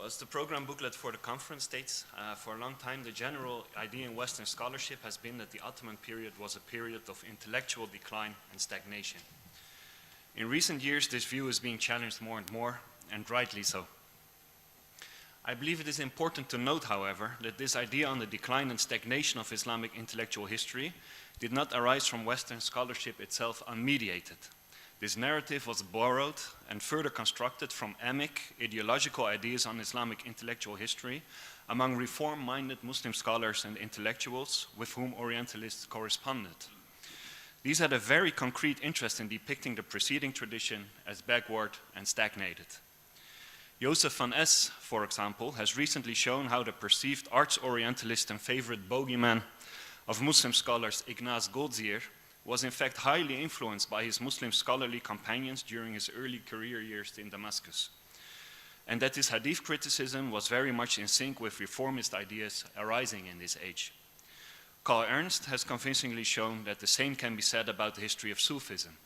Well, as the program booklet for the conference states, for a long time the general idea in Western scholarship has been that the Ottoman period was a period of intellectual decline and stagnation. In recent years, this view is being challenged more and more, and rightly so. I believe it is important to note, however, that this idea on the decline and stagnation of Islamic intellectual history did not arise from Western scholarship itself unmediated. This narrative was borrowed and further constructed from emic, ideological ideas on Islamic intellectual history among reform-minded Muslim scholars and intellectuals with whom Orientalists corresponded. These had a very concrete interest in depicting the preceding tradition as backward and stagnated. Joseph van Es, for example, has recently shown how the perceived arch-Orientalist and favorite bogeyman of Muslim scholars Ignaz Goldziher was in fact highly influenced by his Muslim scholarly companions during his early career years in Damascus, and that his hadith criticism was very much in sync with reformist ideas arising in this age. Karl Ernst has convincingly shown that the same can be said about the history of Sufism.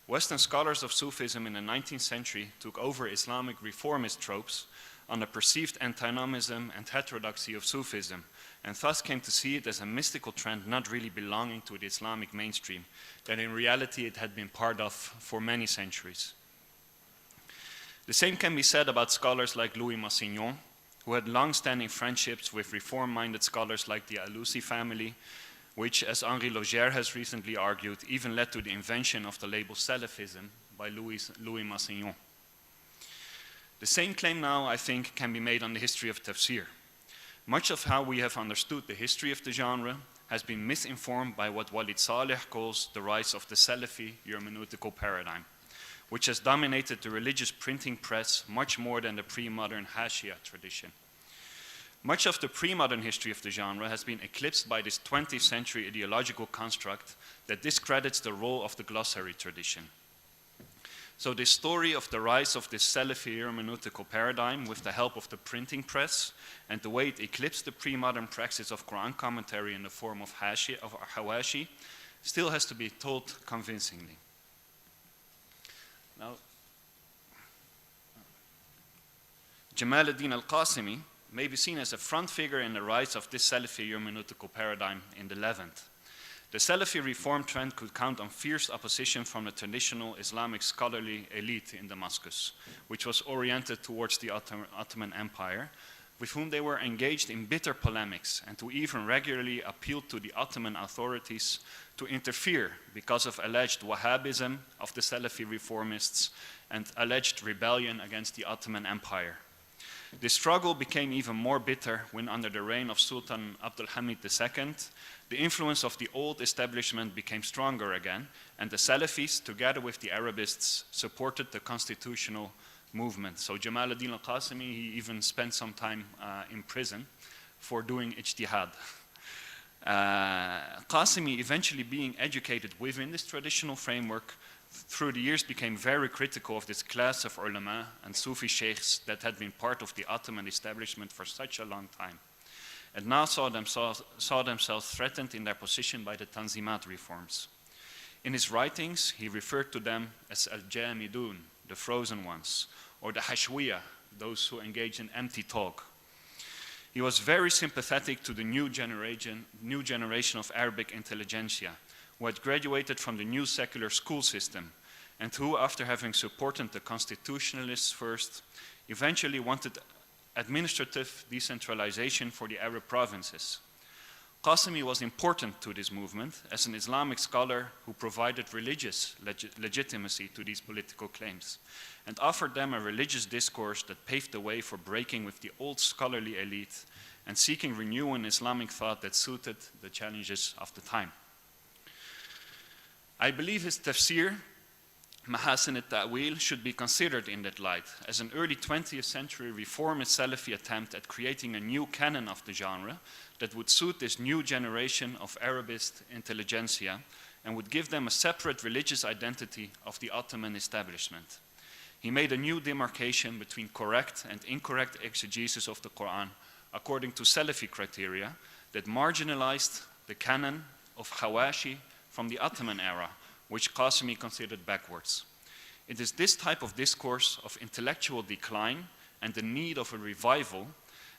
Western scholars of Sufism in the 19th century took over Islamic reformist tropes on the perceived antinomism and heterodoxy of Sufism, and thus came to see it as a mystical trend not really belonging to the Islamic mainstream, that in reality it had been part of for many centuries. The same can be said about scholars like Louis Massignon, who had long-standing friendships with reform-minded scholars like the Alousi family, which, as Henri Logère has recently argued, even led to the invention of the label Salafism by Louis Massignon. The same claim now, I think, can be made on the history of Tefsir. Much of how we have understood the history of the genre has been misinformed by what Walid Saleh calls the rise of the Salafi hermeneutical paradigm, which has dominated the religious printing press much more than the pre-modern Hashia tradition. Much of the pre-modern history of the genre has been eclipsed by this 20th century ideological construct that discredits the role of the glossary tradition. So this story of the rise of this Salafi hermeneutical paradigm with the help of the printing press and the way it eclipsed the pre-modern praxis of Quran commentary in the form of Hawashi still has to be told convincingly. Now, Jamal ad-Din al-Qasimi may be seen as a front figure in the rise of this Salafi hermeneutical paradigm in the Levant. The Salafi reform trend could count on fierce opposition from the traditional Islamic scholarly elite in Damascus, which was oriented towards the Ottoman Empire, with whom they were engaged in bitter polemics and who even regularly appealed to the Ottoman authorities to interfere because of alleged Wahhabism of the Salafi reformists and alleged rebellion against the Ottoman Empire. This struggle became even more bitter when, under the reign of Sultan Abdul Hamid II, the influence of the old establishment became stronger again, and the Salafis, together with the Arabists, supported the constitutional movement. So Jamal ad-Din al-Qasimi, he even spent some time in prison for doing ijtihad. Qasimi, eventually being educated within this traditional framework, through the years became very critical of this class of ulama and Sufi sheikhs that had been part of the Ottoman establishment for such a long time, and now saw themselves threatened in their position by the Tanzimat reforms. In his writings, he referred to them as al-Jamidun, the frozen ones, or the Hashwiya, those who engage in empty talk. He was very sympathetic to the new generation of Arabic intelligentsia, who had graduated from the new secular school system, and who, after having supported the constitutionalists first, eventually wanted administrative decentralization for the Arab provinces. Qasimi was important to this movement as an Islamic scholar who provided religious legitimacy to these political claims, and offered them a religious discourse that paved the way for breaking with the old scholarly elite and seeking renewal in Islamic thought that suited the challenges of the time. I believe his tafsir, Mahasin al-Ta'wil, should be considered in that light as an early 20th century reformist Salafi attempt at creating a new canon of the genre that would suit this new generation of Arabist intelligentsia and would give them a separate religious identity of the Ottoman establishment. He made a new demarcation between correct and incorrect exegesis of the Quran according to Salafi criteria that marginalized the canon of Hawashi from the Ottoman era, which Qasimi considered backwards. It is this type of discourse of intellectual decline and the need of a revival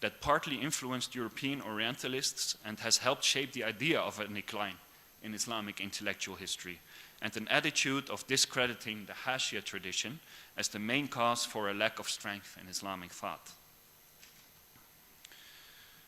that partly influenced European Orientalists and has helped shape the idea of a decline in Islamic intellectual history, and an attitude of discrediting the Hashia tradition as the main cause for a lack of strength in Islamic thought.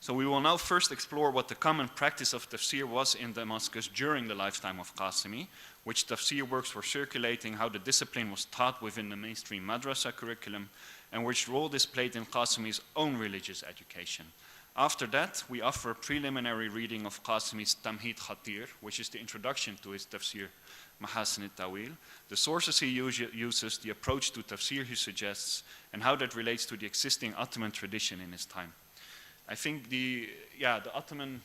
So we will now first explore what the common practice of tafsir was in Damascus during the lifetime of Qasimi, which tafsir works were circulating, how the discipline was taught within the mainstream madrasa curriculum, and which role this played in Qasimi's own religious education. After that, we offer a preliminary reading of Qasimi's Tamhid Khatir, which is the introduction to his tafsir Mahasin al-Tawil, the sources he uses, the approach to tafsir he suggests, and how that relates to the existing Ottoman tradition in his time. I think the Ottoman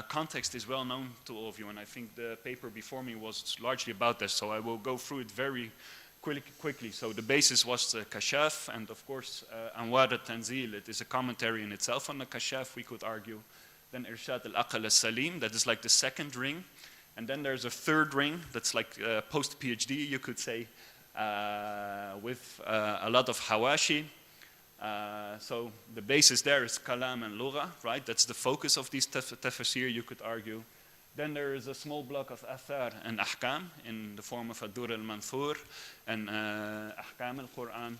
context is well known to all of you, and I think the paper before me was largely about this, so I will go through it very quickly. So the basis was Kashaf, and of course Anwar al-Tanzil. It is a commentary in itself on the Kashaf, we could argue. Then Irshad al-Aql al-Salim, that is like the second ring. And then there's a third ring that's like post-PhD, you could say, with a lot of hawashi. So the basis there is kalam and lugha, right? That's the focus of these tafsir, you could argue. Then there is a small block of athar and ahkam in the form of Ad-Dur al-Manthur and ahkam al-Quran.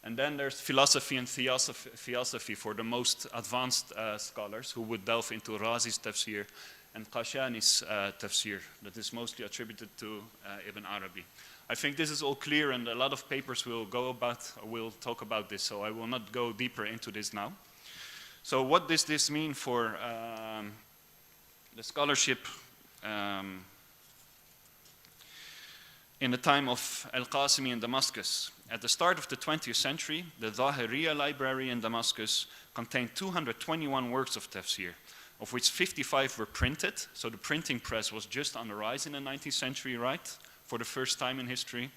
And then there's philosophy and theosophy for the most advanced scholars who would delve into Razi's tafsir and Qashani's tafsir that is mostly attributed to Ibn Arabi. I think this is all clear, and a lot of papers will talk about this, so I will not go deeper into this now. So what does this mean for the scholarship in the time of Al-Qasimi in Damascus? At the start of the 20th century, the Zahiriya library in Damascus contained 221 works of tafsir, of which 55 were printed. So the printing press was just on the rise in the 19th century, right? For the first time in history.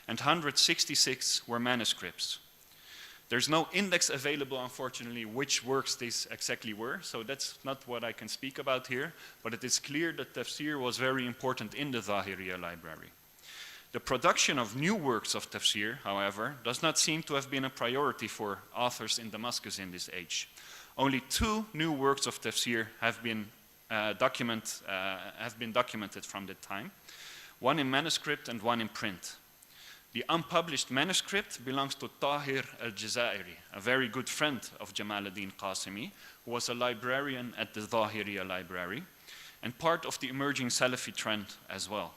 And 166 were manuscripts. There's no index available, unfortunately, which works these exactly were, so that's not what I can speak about here, but it is clear that tafsir was very important in the Zahiriya library. The production of new works of tafsir, however, does not seem to have been a priority for authors in Damascus in this age. Only 2 new works of tafsir have been documented from that time, one in manuscript and one in print. The unpublished manuscript belongs to Tahir al-Jazairi, a very good friend of Jamal ad-Din Qasimi, who was a librarian at the Zahiriya library, and part of the emerging Salafi trend as well.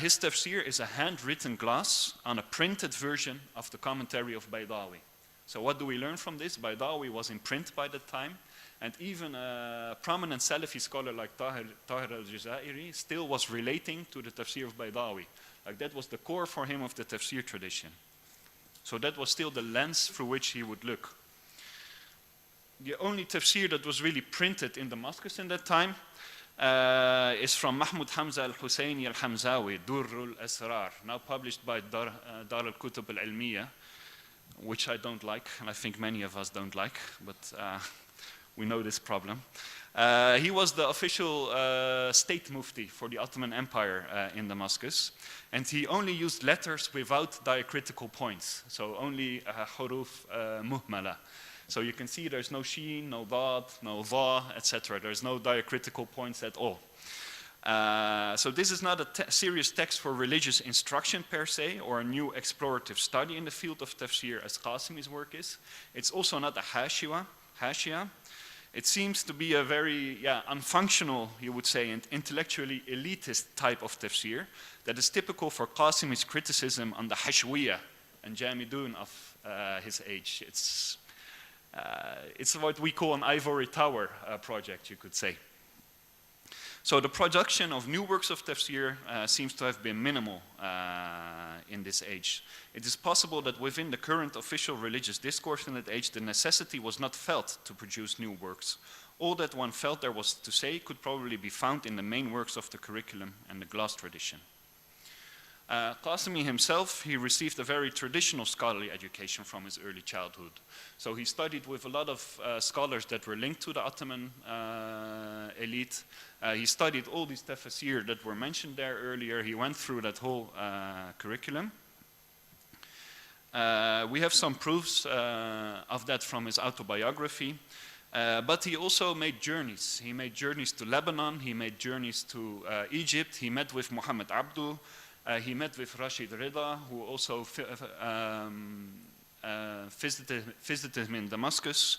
His tafsir is a handwritten gloss on a printed version of the commentary of Baydawi. So what do we learn from this? Baydawi was in print by that time, and even a prominent Salafi scholar like Tahir al-Jazairi still was relating to the tafsir of Baydawi. Like that was the core for him of the tafsir tradition. So that was still the lens through which he would look. The only tafsir that was really printed in Damascus in that time is from Mahmoud Hamza al-Husayni al-Hamzawi, Durr al-Asrar, now published by Dar al-Kutub al-Ilmiya, which I don't like, and I think many of us don't like, but we know this problem. He was the official state mufti for the Ottoman Empire in Damascus, and he only used letters without diacritical points, so only huruf muhmala. So you can see there's no sheen, no dad, no dha, etc. There's no diacritical points at all. So this is not a serious text for religious instruction per se, or a new explorative study in the field of tafsir as Qasimi's work is. It's also not a hashia. It seems to be a very unfunctional, you would say, and intellectually elitist type of tafsir that is typical for Qasimi's criticism on the hashwiyah and jamidun of his age. It's what we call an ivory tower project, you could say. So the production of new works of tafsir seems to have been minimal in this age. It is possible that within the current official religious discourse in that age, the necessity was not felt to produce new works. All that one felt there was to say could probably be found in the main works of the curriculum and the glass tradition. Qasimi himself, he received a very traditional scholarly education from his early childhood. So he studied with a lot of scholars that were linked to the Ottoman elite. He studied all these tafsir that were mentioned there earlier. He went through that whole curriculum. We have some proofs of that from his autobiography. But he also made journeys. He made journeys to Lebanon, he made journeys to Egypt, he met with Muhammad Abdu, he met with Rashid Rida, who also visited him in Damascus.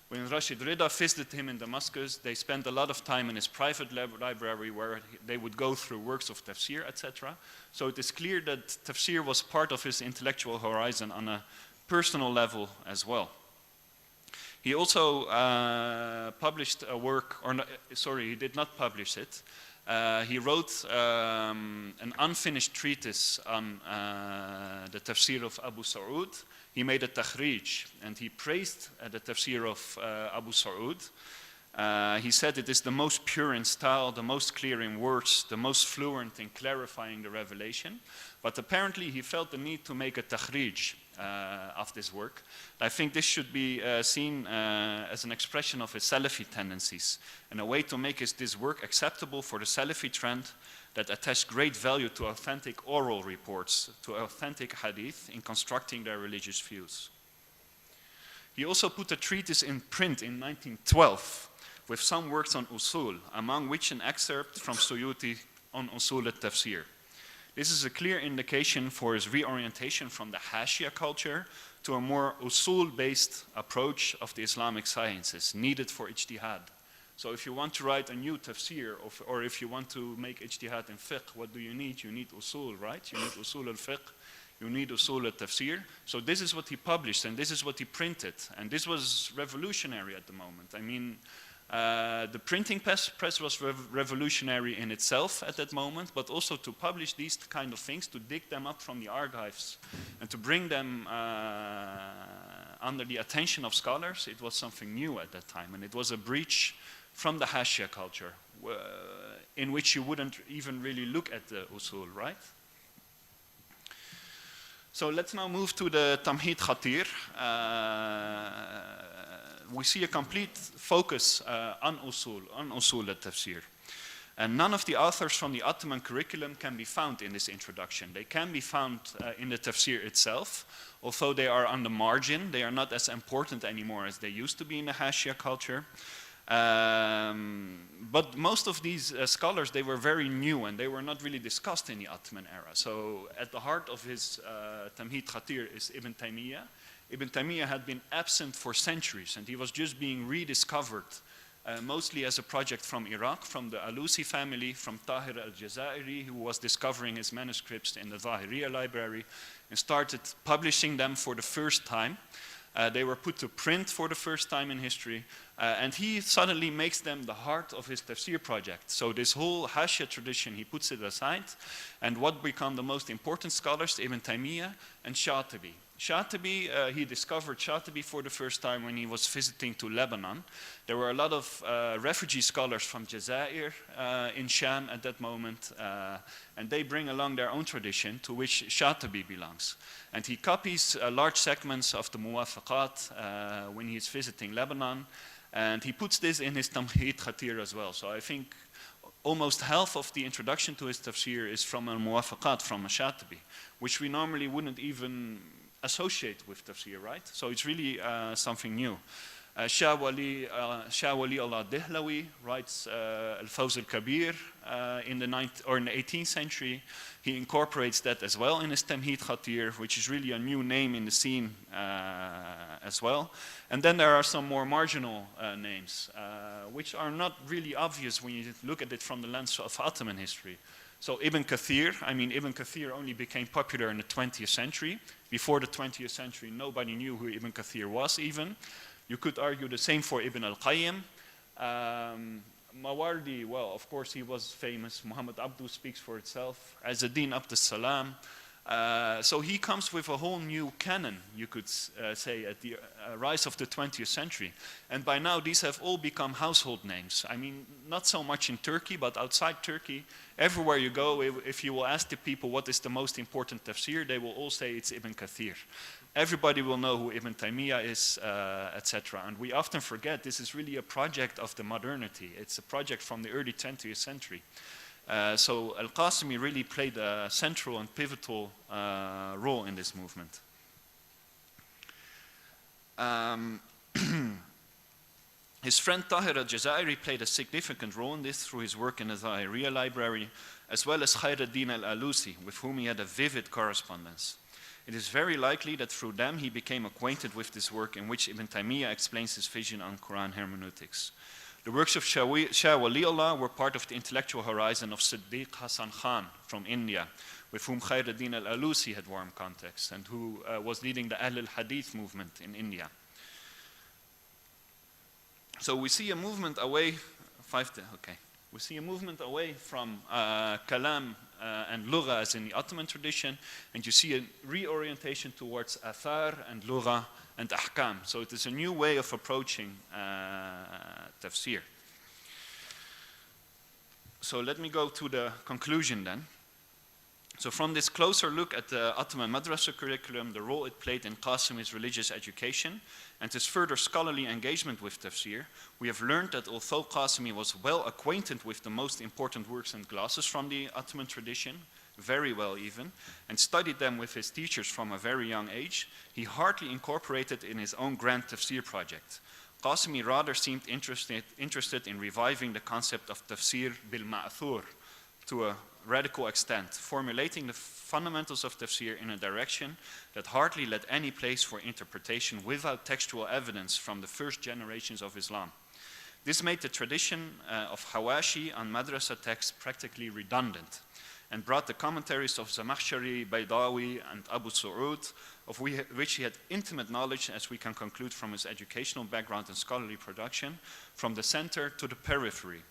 When Rashid Rida visited him in Damascus, they spent a lot of time in his private library where they would go through works of tafsir, etc. So it is clear that tafsir was part of his intellectual horizon on a personal level as well. He also published a work, or no, sorry, he did not publish it. He wrote an unfinished treatise on the tafsir of Abu Sa'ud. He made a takhrij, and he praised the tafsir of Abu Sa'ud. He said it is the most pure in style, the most clear in words, the most fluent in clarifying the revelation. But apparently he felt the need to make a takhrij of this work. I think this should be seen as an expression of his Salafi tendencies and a way to make this work acceptable for the Salafi trend that attach great value to authentic oral reports, to authentic hadith in constructing their religious views. He also put a treatise in print in 1912 with some works on usul, among which an excerpt from Suyuti on usul al-tafsir. This is a clear indication for his reorientation from the Hashia culture to a more usul-based approach of the Islamic sciences needed for ijtihad. So if you want to write a new tafsir, or if you want to make ijtihad in fiqh, what do you need? You need usul, right? You need usul al-fiqh, you need usul al-tafsir. So this is what he published, and this is what he printed. And this was revolutionary at the moment. I mean, the printing press was revolutionary in itself at that moment, but also to publish these kind of things, to dig them up from the archives, and to bring them under the attention of scholars, it was something new at that time. And it was a breach from the Hashia culture, in which you wouldn't even really look at the usul, right? So let's now move to the Tamhid Khatir. We see a complete focus on usul al-tafsir. And none of the authors from the Ottoman curriculum can be found in this introduction. They can be found in the tafsir itself, although they are on the margin. They are not as important anymore as they used to be in the Hashia culture. But most of these scholars, they were very new and they were not really discussed in the Ottoman era. So at the heart of his Tamhid Khatir is Ibn Taymiyyah. Ibn Taymiyyah had been absent for centuries and he was just being rediscovered mostly as a project from Iraq, from the Alusi family, from Tahir al-Jazairi, who was discovering his manuscripts in the Zahiriya library and started publishing them for the first time. They were put to print for the first time in history, and he suddenly makes them the heart of his tafsir project. So this whole Hashia tradition, he puts it aside, and what become the most important scholars, Ibn Taymiyyah and Shatibi. Shatibi, he discovered Shatibi for the first time when he was visiting to Lebanon. There were a lot of refugee scholars from Jazair in Sham at that moment, and they bring along their own tradition to which Shatibi belongs. And he copies large segments of the Muwafaqat when he's visiting Lebanon, and he puts this in his Tamhid Khatir as well. So I think almost half of the introduction to his tafsir is from a Muwafaqat, from a Shatibi, which we normally wouldn't even associate with tafsir, right? So it's really something new. Shah Wali Allah Dehlawi writes Al-Fawz al-Kabir in the 18th century. He incorporates that as well in his Tamhid Khatir, which is really a new name in the scene as well. And then there are some more marginal names, which are not really obvious when you look at it from the lens of Ottoman history. So Ibn Kathir, Ibn Kathir only became popular in the 20th century. Before the 20th century, nobody knew who Ibn Kathir was even. You could argue the same for Ibn al-Qayyim. Mawardi, well, of course he was famous. Muhammad Abdu speaks for itself. Azz-ad-Din Abd as-Salam. So he comes with a whole new canon, you could say, at the rise of the 20th century. And by now, these have all become household names. Not so much in Turkey, but outside Turkey, everywhere you go, if you will ask the people what is the most important tafsir, they will all say it's Ibn Kathir. Everybody will know who Ibn Taymiyyah is, etc. And we often forget this is really a project of the modernity. It's a project from the early 20th century. So Al-Qasimi really played a central and pivotal role in this movement. His friend Tahir al-Jazairi played a significant role in this through his work in the Zahiriya library, as well as Khairuddin al-Alusi, with whom he had a vivid correspondence. It is very likely that through them he became acquainted with this work in which Ibn Taymiyyah explains his vision on Quran hermeneutics. The works of Shah Waliullah were part of the intellectual horizon of Siddiq Hasan Khan from India, with whom Khairuddin al-Alusi had warm contacts and who was leading the Ahl al-Hadith movement in India. So we see a movement away, we see a movement away from kalam and lugha as in the Ottoman tradition, and you see a reorientation towards athar and lugha and ahkam. So it is a new way of approaching tafsir. So let me go to the conclusion then. So from this closer look at the Ottoman madrasa curriculum, the role it played in Qasimi's religious education, and his further scholarly engagement with tafsir, we have learned that although Qasimi was well acquainted with the most important works and glosses from the Ottoman tradition, very well even, and studied them with his teachers from a very young age, he hardly incorporated in his own grand tafsir project. Qasimi rather seemed interested in reviving the concept of tafsir bil-ma'thur to a radical extent, formulating the fundamentals of tafsir in a direction that hardly led any place for interpretation without textual evidence from the first generations of Islam. This made the tradition of Hawashi on madrasa texts practically redundant, and brought the commentaries of Zamakhshari, Baydawi, and Abu Su'ud, of which he had intimate knowledge, as we can conclude from his educational background and scholarly production, from the center to the periphery.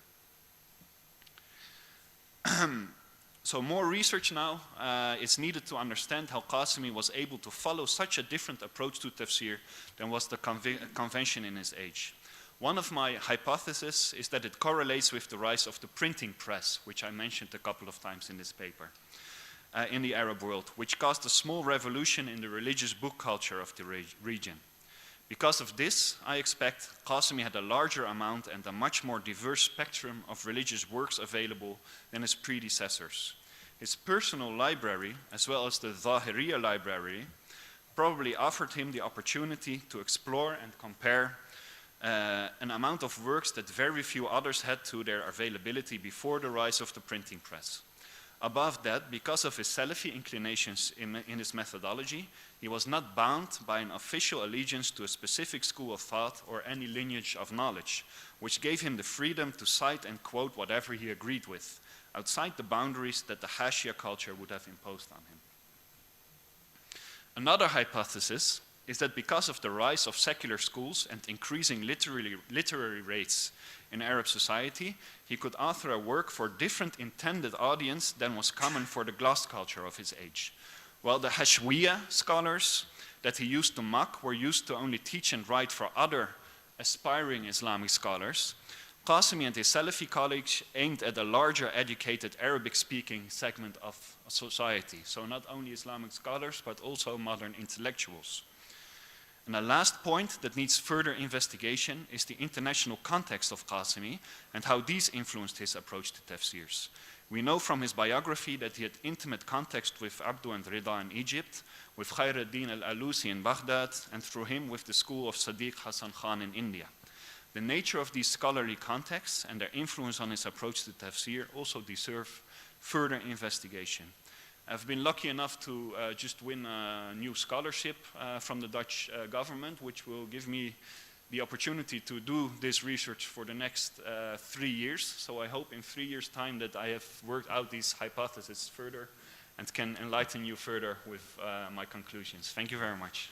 So more research now is needed to understand how Qasimi was able to follow such a different approach to tafsir than was the convention in his age. One of my hypotheses is that it correlates with the rise of the printing press, which I mentioned a couple of times in this paper, in the Arab world, which caused a small revolution in the religious book culture of the region. Because of this, I expect Qasimi had a larger amount and a much more diverse spectrum of religious works available than his predecessors. His personal library, as well as the Zahiriya library, probably offered him the opportunity to explore and compare an amount of works that very few others had to their availability before the rise of the printing press. Above that, because of his Salafi inclinations in his methodology, he was not bound by an official allegiance to a specific school of thought or any lineage of knowledge, which gave him the freedom to cite and quote whatever he agreed with, outside the boundaries that the Hashia culture would have imposed on him. Another hypothesis is that because of the rise of secular schools and increasing literary rates in Arab society, he could author a work for different intended audience than was common for the gloss culture of his age. While the Hashwiya scholars that he used to mock were used to only teach and write for other aspiring Islamic scholars, Qasimi and his Salafi colleagues aimed at a larger educated Arabic-speaking segment of society, so not only Islamic scholars, but also modern intellectuals. And the last point that needs further investigation is the international context of Qasimi and how these influenced his approach to tafsirs. We know from his biography that he had intimate contact with Abdu and Rida in Egypt, with Khairuddin al-Alusi in Baghdad, and through him with the school of Siddiq Hasan Khan in India. The nature of these scholarly contexts and their influence on his approach to tafsir also deserve further investigation. I've been lucky enough to just win a new scholarship from the Dutch government, which will give me the opportunity to do this research for the next 3 years. So I hope in 3 years' time that I have worked out these hypotheses further and can enlighten you further with my conclusions. Thank you very much.